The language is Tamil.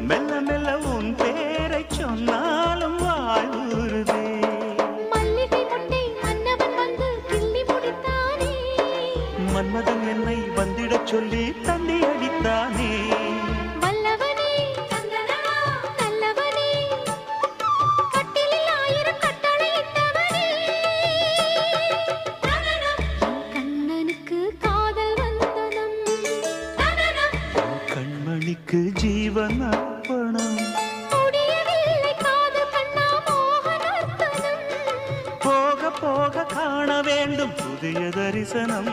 மெல்ல மெல்ல உன் பேரை சொன்னாலும் வாழ்வுறுதே. மல்லிகை முட்டை மன்னவன் வந்து கிள்ளி முடித்தானே. மன்மதன் என்னை வந்திடச் சொல்லி தந்தி அடித்தானே. வல்லவனே நல்லவனே கட்டிலில் 1000 கட்டளையிட்டவனே. கண்ணனுக்கு காதல் வந்தனம். கண்மணிக்கு ஜீவன் அர்ப்பணம். முடியவில்லை காதல் கண்ணா மோகனர்த்தனம். போக போக காண வேண்டும் புதிய தரிசனம்.